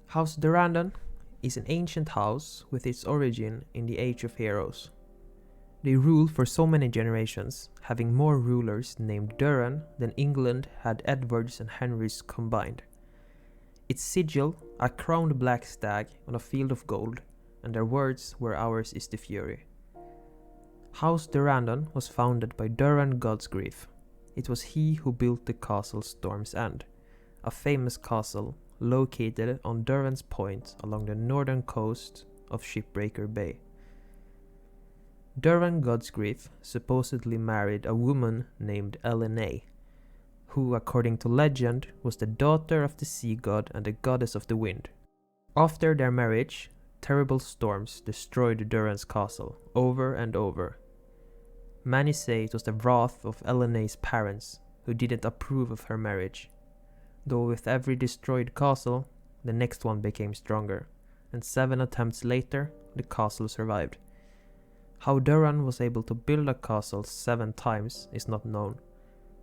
House Durrandon is an ancient house with its origin in the Age of Heroes. They ruled for so many generations, having more rulers named Durran than England had Edwards and Henrys combined. Its sigil, a crowned black stag on a field of gold, and their words were "Ours is the fury." House Durrandon was founded by Durran Godsgrief. It was he who built the castle Storm's End, a famous castle located on Durran's Point along the northern coast of Shipbreaker Bay. Durran Godsgrief supposedly married a woman named Elena, who, according to legend, was the daughter of the sea god and the goddess of the wind. After their marriage, terrible storms destroyed Durran's castle over and over. Many say it was the wrath of Elena's parents, who didn't approve of her marriage. Though with every destroyed castle, the next one became stronger, and 7 attempts later, the castle survived. How Durran was able to build a castle 7 times is not known.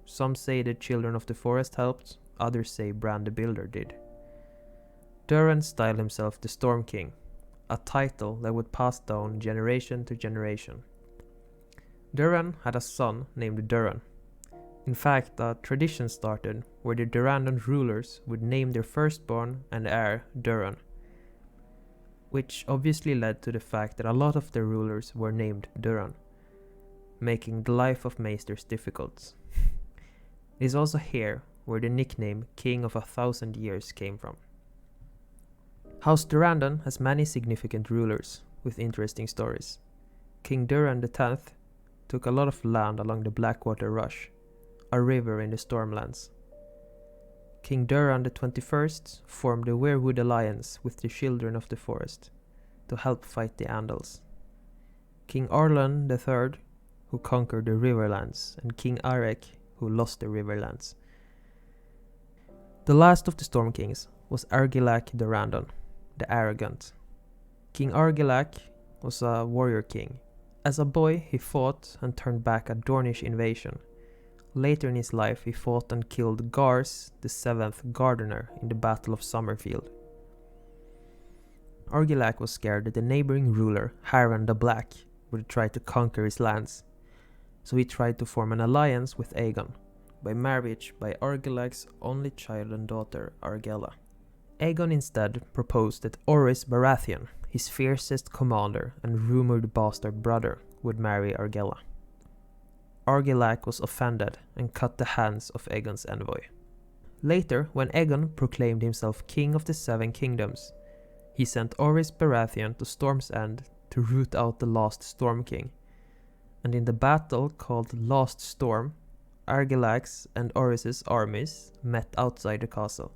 Some say the children of the forest helped, others say Bran the Builder did. Durran styled himself the Storm King, a title that would pass down generation to generation. Durran had a son named Durran. In fact, a tradition started where the Durrandon rulers would name their firstborn and heir Durran, which obviously led to the fact that a lot of the rulers were named Durran, making the life of maesters difficult. It is also here where the nickname King of 1,000 Years came from. House Durrandon has many significant rulers with interesting stories. King Durran X took a lot of land along the Blackwater Rush, a river in the Stormlands. King Durran XXI formed the Weirwood Alliance with the Children of the Forest to help fight the Andals. King Arlan III, who conquered the Riverlands, and King Arek, who lost the Riverlands. The last of the Storm Kings was Argilac Durrandon, the Arrogant. King Argilac was a warrior king. As a boy, he fought and turned back a Dornish invasion. Later in his life, he fought and killed Gars, the 7th Gardener, in the Battle of Summerfield. Argilac was scared that the neighboring ruler, Harren the Black, would try to conquer his lands, so he tried to form an alliance with Aegon, by marriage by Argilac's only child and daughter, Argella. Aegon instead proposed that Orys Baratheon, his fiercest commander and rumored bastard brother, would marry Argella. Argilac was offended and cut the hands of Aegon's envoy. Later, when Aegon proclaimed himself King of the 7 Kingdoms, he sent Orys Baratheon to Storm's End to root out the last Storm King, and in the battle called Last Storm, Argilac's and Orys's armies met outside the castle.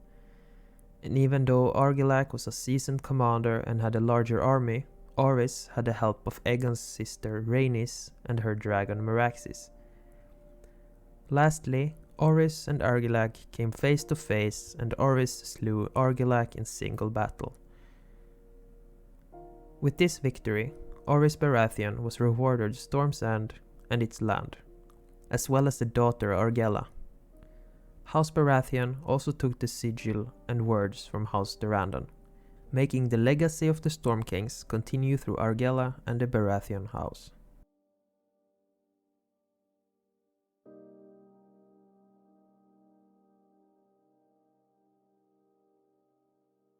And even though Argilac was a seasoned commander and had a larger army, Orys had the help of Aegon's sister Rhaenys and her dragon Meraxes. Lastly, Orys and Argilac came face to face, and Orys slew Argilac in single battle. With this victory, Orys Baratheon was rewarded Storm's End and its land, as well as the daughter Argella. House Baratheon also took the sigil and words from House Durrandon, making the legacy of the Storm Kings continue through Argella and the Baratheon house.